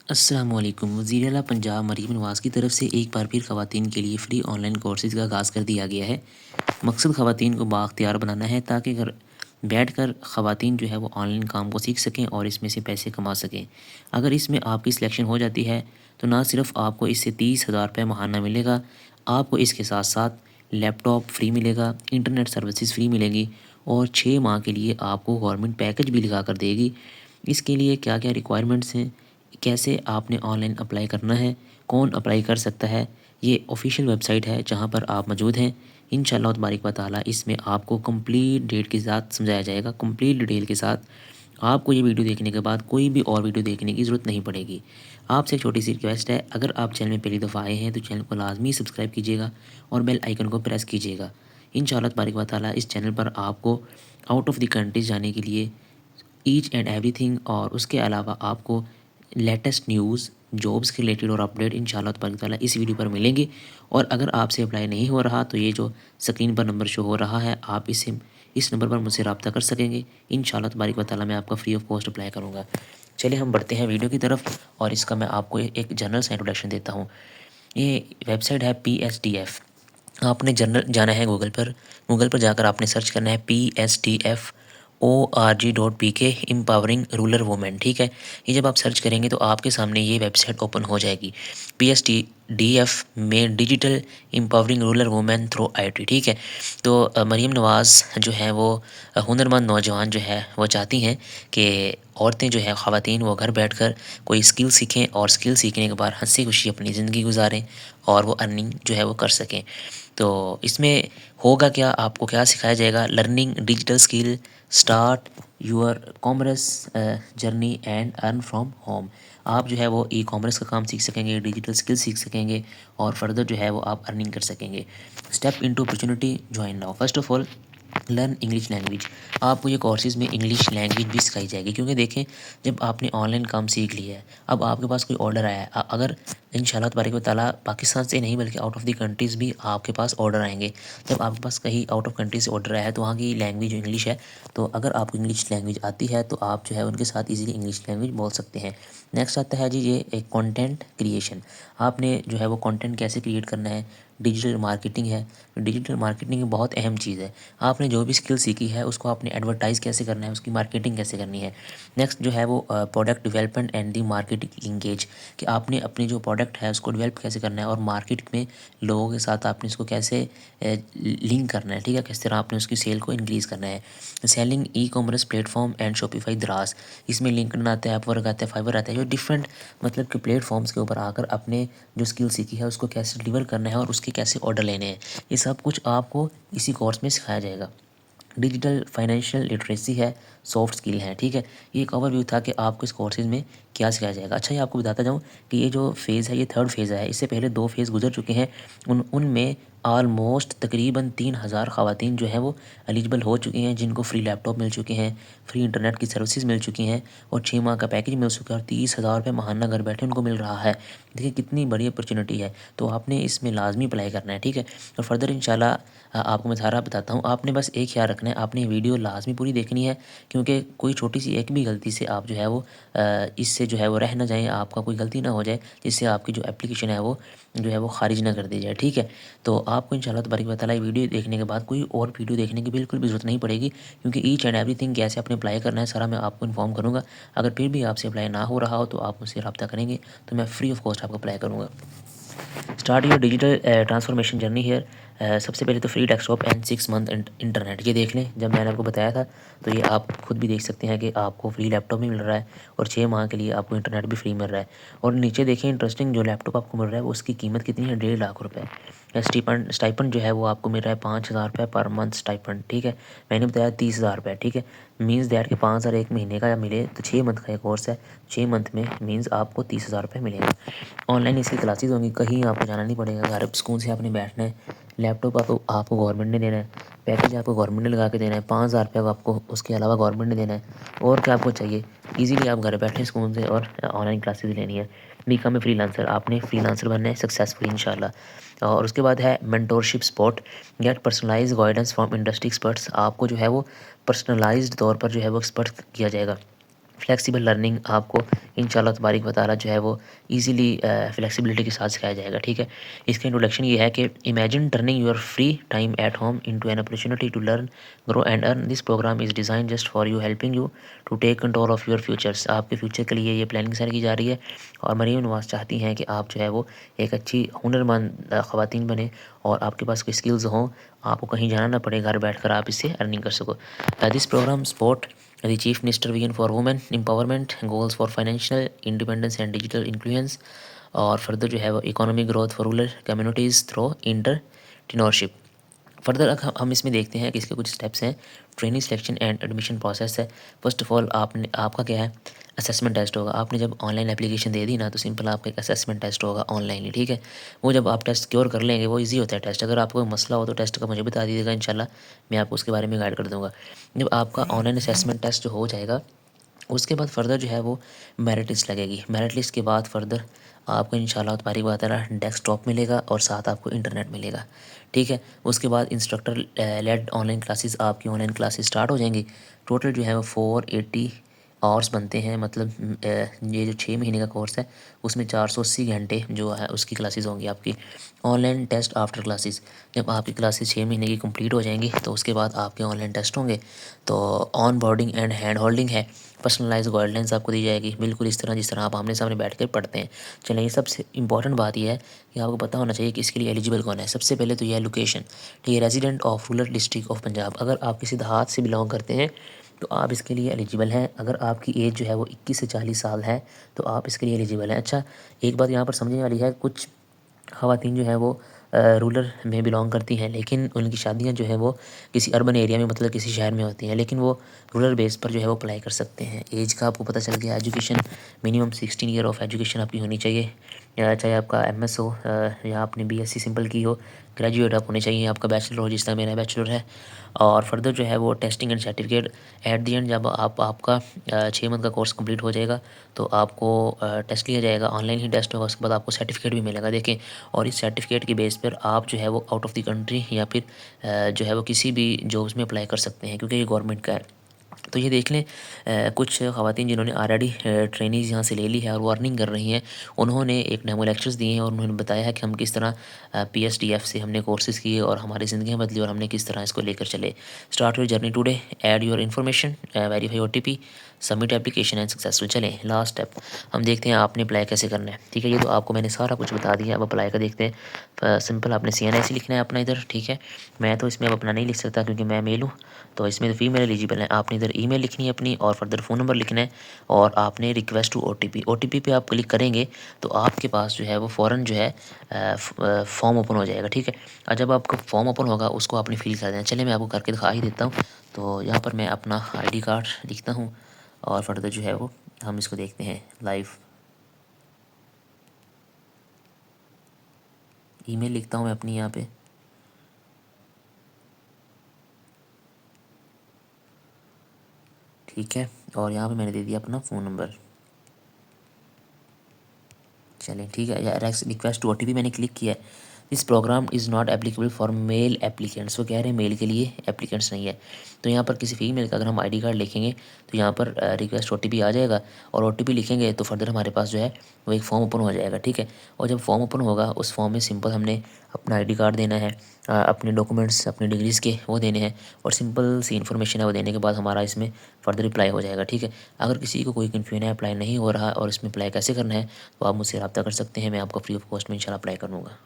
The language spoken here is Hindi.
अस्सलामुअलैकुम। वज़ीर आला पंजाब मरीम नवाज़ की तरफ से एक बार फिर ख़वातीन के लिए फ़्री ऑनलाइन कोर्सेज़ का आगाज़ कर दिया गया है। मकसद ख़वातीन को बाअख्तियार बनाना है ताकि घर बैठकर ख़वातीन जो है वो ऑनलाइन काम को सीख सकें और इसमें से पैसे कमा सकें। अगर इसमें आपकी सिलेक्शन हो जाती है तो ना सिर्फ़ आपको इससे 30,000 रुपये माहाना मिलेगा, आपको इसके साथ साथ लैपटॉप फ्री मिलेगा, इंटरनेट सर्विसेज फ्री मिलेगी और 6 माह के लिए आपको गवर्नमेंट पैकेज भी लगा कर देगी। इसके लिए क्या क्या रिक्वायरमेंट्स हैं, कैसे आपने ऑनलाइन अप्लाई करना है, कौन अप्लाई कर सकता है, ये ऑफिशियल वेबसाइट है जहाँ पर आप मौजूद हैं। इंशाअल्लाह तबारिक व तआला इसमें आपको कंप्लीट डेट के साथ समझाया जाएगा, कंप्लीट डिटेल के साथ। आपको ये वीडियो देखने के बाद कोई भी और वीडियो देखने की ज़रूरत नहीं पड़ेगी। आपसे एक छोटी सी रिक्वेस्ट है, अगर आप चैनल में पहली दफ़ा आए हैं तो चैनल को लाजमी सब्सक्राइब कीजिएगा और बेल आइकन को प्रेस कीजिएगा। इंशाअल्लाह तबारिक व तआला इस चैनल पर आपको आउट ऑफ द कंट्रीज़ जाने के लिए ईच एंड एवरीथिंग और उसके अलावा आपको लेटेस्ट न्यूज़, जॉब्स के रिलेटेड और अपडेट इंशाअल्लाह तबारक ताला इस वीडियो पर मिलेंगे। और अगर आपसे अप्लाई नहीं हो रहा तो ये जो स्क्रीन पर नंबर शो हो रहा है, आप इस नंबर पर मुझसे रब्ता कर सकेंगे। इंशाअल्लाह तबारक व ताला मैं आपका फ्री ऑफ कॉस्ट अप्लाई करूँगा। चलिए हम बढ़ते हैं वीडियो की तरफ और इसका मैं आपको एक जनरल सा इंट्रोडक्शन देता हूँ। ये वेबसाइट है PSDF। आपने जनरल जाना है गूगल पर जाकर आपने सर्च करना है PSDF.org.pk एम्पावरिंग रूरल वुमेन। ठीक है, ये जब आप सर्च करेंगे तो आपके सामने ये वेबसाइट ओपन हो जाएगी। PSDF में digital empowering rural women through IT। ठीक है, तो मरीम नवाज़ जो है वो हुनरमंद नौजवान जो है वो चाहती हैं कि औरतें जो है ख़वातीन वो घर बैठकर कोई स्किल सीखें और स्किल सीखने के बाद हंसी खुशी अपनी ज़िंदगी गुजारें और वो अर्निंग जो है वो कर सकें। तो इसमें होगा क्या, आपको क्या सिखाया जाएगा? Learning digital skill, start your commerce journey and earn from home. आप जो है वो ई-कॉमर्स का काम सीख सकेंगे, डिजिटल स्किल सीख सकेंगे और फर्दर जो है वो आप अर्निंग कर सकेंगे। Step into opportunity, join now. First of all learn English language. आपको ये कोर्सेज़ में इंग्लिश लैंग्वेज भी सिखाई जाएगी, क्योंकि देखें जब आपने ऑनलाइन काम सीख लिया है, अब आपके पास कोई ऑर्डर आया है, अगर इंशाल्लाह तबारक व तआला पाकिस्तान से नहीं बल्कि आउट ऑफ द कंट्रीज़ भी आपके पास ऑर्डर आएंगे। जब आपके पास कहीं आउट ऑफ कंट्री से ऑर्डर आया है तो वहाँ की लैंग्वेज जो इंग्लिश है, तो अगर आपको इंग्लिश लैंग्वेज आती है तो आप जो है उनके साथ ईजिली इंग्लिश लैंग्वेज बोल सकते हैं। नेक्स्ट आता है जी ये एक कंटेंट क्रिएशन। आपने जो है वो कंटेंट कैसे क्रिएट करना है, डिजिटल मार्केटिंग है। डिजिटल मार्केटिंग बहुत अहम चीज़ है। आपने जो भी स्किल सीखी है उसको आपने एडवर्टाइज़ कैसे करना है, उसकी मार्केटिंग कैसे करनी है। नेक्स्ट जो है वो product development and the marketing linkage, कि आपने अपनी जो प्रोडक्ट है उसको डेवलप कैसे करना है और मार्केट में लोगों के साथ आपने इसको कैसे लिंक करना है। ठीक है, किस तरह आपने उसकी सेल को इंक्रीज़ करना है। Selling e-commerce platform and Shopify द्रास, इसमें लिंक्डइन आता है, अपवर्क आता है, फाइवर आता है, जो डिफरेंट मतलब कि प्लेटफॉर्म्स के ऊपर आकर अपने जो स्किल सीखी है उसको कैसे डिलीवर करना है और उसके कैसे ऑर्डर लेने हैं, ये सब कुछ आपको इसी कोर्स में सिखाया जाएगा। डिजिटल फाइनेंशियल लिटरेसी है, सॉफ्ट स्किल है। ठीक है, ये एक ओवरव्यू था कि आपको इस कोर्सेज़ में क्या सिखाया जाएगा। अच्छा, ये आपको बताता जाऊँ कि ये जो फ़ेज़ है ये थर्ड फ़ेज़ है। इससे पहले 2 फ़ेज़ गुजर चुके हैं। उनमें ऑलमोस्ट तकरीबन 3,000 ख़वातीन जो हैं वो एलिजिबल हो चुकी हैं, जिनको फ्री लैपटॉप मिल चुके हैं, फ्री इंटरनेट की सर्विसेज मिल चुकी हैं और 6 माह का पैकेज मिल चुका है और 30,000 रुपये माहाना घर बैठे उनको मिल रहा है। देखिए कितनी बड़ी अपॉर्चुनिटी है, तो आपने इसमें लाजमी अप्लाई करना है। ठीक है, और फर्दर इंशाल्लाह आपको मैं सारा बताता हूँ। आपने बस एक ख्याल रखना है, आपने वीडियो लाजमी पूरी देखनी है, क्योंकि कोई छोटी सी एक भी गलती से आप जो है वो इससे जो है वो रह ना जाएँ, आपका कोई गलती ना हो जाए जिससे आपकी जो एप्लीकेशन है वो जो है वो खारिज ना कर दी जाए। ठीक है, तो आपको इंशाल्लाह तबारक व तआला ये वीडियो देखने के बाद कोई और वीडियो देखने की बिल्कुल भी ज़रूरत नहीं पड़ेगी, क्योंकि ईच एंड एवरीथिंग कैसे आपने अप्लाई करना है सारा मैं आपको इन्फॉर्म करूँगा। अगर फिर भी आपसे अप्लाई ना हो रहा हो तो आप मुझसे रब्ता करेंगे तो मैं फ्री ऑफ कॉस्ट आपको अप्लाई करूँगा। Start your digital transformation journey here. सबसे पहले तो free desktop and 6 month internet, ये देख लें। जब मैंने आपको बताया था तो ये आप खुद भी देख सकते हैं कि आपको फ्री लैपटॉप भी मिल रहा है और 6 माह के लिए आपको इंटरनेट भी फ्री मिल रहा है। और नीचे देखिए इंटरेस्टिंग, जो लैपटॉप आपको मिल रहा है वो उसकी कीमत कितनी है, 1.5 लाख रुपये। स्टाइपेंड जो है वो आपको मिल रहा है 5,000 रुपये पर मंथ स्टाइपेंड। ठीक है, मैंने बताया 30,000 रुपये। ठीक है, मीन्स दैट कि 5,000 एक महीने का मिले तो 6 मंथ का एक कोर्स है, 6 मंथ में मीन्स आपको 30,000 रुपये मिलेगा। ऑनलाइन इसकी क्लासेस होंगी, कहीं आपको जाना नहीं पड़ेगा, घर सुकून से आपने बैठना है। लैपटॉप आपको गवर्नमेंट ने देना है, पैकेज आपको गवर्नमेंट ने लगा के देना है, 5,000 रुपये आपको उसके अलावा गवर्नमेंट ने देना है। और क्या आपको चाहिए, इजीली आप घर बैठे सुकून से और ऑनलाइन क्लासेस लेनी है। बिकम ए फ्रीलांसर, आपने फ्रीलांसर बनना है सक्सेसफुल इंशाल्लाह। और उसके बाद है mentorship support, get personalize guidance from industry experts. आपको जो है वो पर्सनलाइज्ड तौर पर जो है वो एक्सपर्ट किया जाएगा। फ्लेक्सिबल लर्निंग आपको इंशाल्लाह तबारिक व तआला जो है वो ईज़िली फ्लेक्सिबिलिटी के साथ सिखाया जाएगा, ठीक है। इसका इंट्रोडक्शन ये है कि imagine turning your free time at home into an opportunity to learn, grow and earn. This program is design just for you, helping you to take control of your futures. आपके फ्यूचर के लिए ये प्लानिंग सर की जा रही है और मरीम नवाज़ चाहती हैं कि आप जो है वो एक अच्छी हुनरमंद ख़वातीन बने और आपके पास कोई स्किल्स हों, आपको कहीं जाना ना पड़े, घर बैठकर आप इससे अर्निंग कर सको। This program support the Chief Minister Vision for Women Empowerment, Goals for Financial Independence and Digital Influence, और फर्दर जो है वो economic growth for rural communities through entrepreneurship. Further हम इसमें देखते हैं कि इसके कुछ स्टेप्स हैं। Training selection and admission process है। फर्स्ट ऑफ ऑल आपका क्या है, असेसमेंट टेस्ट होगा। आपने जब ऑनलाइन एप्लीकेशन दे दी ना तो सिंपल आपका एक असेसमेंट टेस्ट होगा ऑनलाइन ही, ठीक है। वो जब आप टेस्ट क्योर कर लेंगे वो इजी होता है टेस्ट। अगर आपको कोई मसला हो तो टेस्ट का मुझे बता दीजिएगा, इंशाल्लाह मैं आपको उसके बारे में गाइड कर दूँगा। जब आपका ऑनलाइन असेसमेंट टेस्ट जो हो जाएगा उसके बाद फर्दर जो है वो मेरिट लिस्ट लगेगी। मेरिट लिस्ट के बाद फर्दर आपको इंशाल्लाह तबारिक व तआला डेस्कटॉप मिलेगा और साथ आपको इंटरनेट मिलेगा, ठीक है। उसके बाद इंस्ट्रक्टर लेड ऑनलाइन क्लासेस, आपकी ऑनलाइन क्लासेस स्टार्ट हो जाएंगी। टोटल जो है वो 480 आवर्स बनते हैं, मतलब ये जो 6 महीने का कोर्स है उसमें 480 घंटे जो है उसकी क्लासेस होंगी आपकी। ऑनलाइन टेस्ट आफ्टर क्लासेस, जब आपकी क्लासेस 6 महीने की कंप्लीट हो जाएंगी तो उसके बाद आपके ऑनलाइन टेस्ट होंगे। तो on boarding and hand holding है, पर्सनलाइज गाइडलाइंस आपको दी जाएगी बिल्कुल इस तरह जिस तरह आप आमने सामने बैठ कर पढ़ते हैं। चलें, ये सबसे इंपॉर्टेंट बात यह है कि आपको पता होना चाहिए कि इसके लिए एलिजिबल कौन है। सबसे पहले तो यह है लोकेशन, ठीक है, resident of rural district of Punjab. अगर आप किसी देहात से बिलोंग करते हैं तो आप इसके लिए एलिजिबल हैं। अगर आपकी एज जो है वो 21 से 40 साल है तो आप इसके लिए एलिजिबल हैं। अच्छा, एक बात यहाँ पर समझने वाली है, कुछ ख़वातीन जो है वो रूरल में बिलोंग करती हैं लेकिन उनकी शादियाँ जो है वो किसी अर्बन एरिया में, मतलब किसी शहर में होती हैं, लेकिन वो रूरल बेस पर जो है वो अप्लाई कर सकते हैं। एज का आपको पता चल गया। Education minimum 16 year of education आपकी होनी चाहिए, या चाहे आपका एमएस हो या आपने बीएससी सिंपल की हो, ग्रेजुएट आप होने चाहिए, आपका बैचलर हो जिस तरह मेरा बैचलर है। और फर्दर जो है वो testing and certificate at the and, जब आपका 6 मंथ का कोर्स कंप्लीट हो जाएगा तो आपको टेस्ट लिया जाएगा, ऑनलाइन ही टेस्ट होगा। उसके बाद आपको सर्टिफिकेट भी मिलेगा, देखें। और इस सर्टिफिकेट के बेस पर आप जो है वो आउट ऑफ द कंट्री या फिर जो है वो किसी भी जॉब्स में अप्लाई कर सकते हैं क्योंकि ये गवर्नमेंट का है। तो ये देख लें, कुछ ख़वातीन जिन्होंने ऑलरेडी ट्रेनिंग यहाँ से ले ली है और वो अर्निंग कर रही हैं, उन्होंने एक डेमो लेक्चर्स दिए हैं और उन्होंने बताया है कि हम किस तरह पीएसटीएफ से हमने कोर्सेज़ किए और हमारी ज़िंदगी बदली और हमने किस तरह इसको लेकर चले। Start your journey today, add your information, verify OTP, submit application and successful. चलें, लास्ट स्टेप हम देखते हैं आपने अप्लाई कैसे करना है, ठीक है। ये तो आपको मैंने सारा कुछ बता दिया, अब अप्लाई का देखते हैं। सिंपल आपने CNIC लिखना है अपना इधर, ठीक है। मैं तो इसमें अब अपना नहीं लिख सकता क्योंकि मैं मेल हूँ, तो इसमें तो फीमेल एलिजिबल है। आपने इधर ईमेल लिखनी है अपनी और फर्दर फ़ोन नंबर लिखना है और आपने रिक्वेस्ट टू ओटीपी पे आप क्लिक करेंगे तो आपके पास जो है वो फ़ौरन जो है फॉर्म ओपन हो जाएगा, ठीक है। और जब आपका फॉर्म ओपन होगा उसको आपने फिल कर देना। चलिए मैं आपको करके दिखा ही देता हूँ। तो यहाँ पर मैं अपना ID कार्ड लिखता हूँ और फर्दर जो है वो हम इसको देखते हैं लाइव। ईमेल लिखता हूँ मैं अपनी यहाँ पे, ठीक है। और यहाँ पे मैंने दे दिया अपना फ़ोन नंबर। चलें, ठीक है। या रिक्वेस्ट टू OTP मैंने क्लिक किया है। This program is not applicable for male applicants, वो कह रहे हैं मेल के लिए एप्लीकेंट्स नहीं है। तो यहाँ पर किसी फीमेल का अगर हम ID कार्ड लिखेंगे तो यहाँ पर रिक्वेस्ट OTP आ जाएगा और OTP लिखेंगे तो फर्दर हमारे पास जो है वो एक फॉर्म ओपन हो जाएगा, ठीक है। और जब फॉर्म ओपन होगा उस फॉर्म में सिंपल हमने अपना ID कार्ड देना है, अपने डॉक्यूमेंट्स अपने डिग्रीज़ के वो देने हैं और सिंपल सी इन्फॉर्मेशन है वो देने के बाद हमारा इसमें फर्दर अप्लाई हो जाएगा, ठीक है। अगर किसी को कोई कन्फ्यूजन है अप्लाई नहीं हो रहा और इसमें अप्लाई कैसे करना है तो आप मुझसे रब्ता कर सकते हैं, मैं आपको फ्री ऑफ कॉस्ट में इंशाल्लाह अप्लाई करूँगा।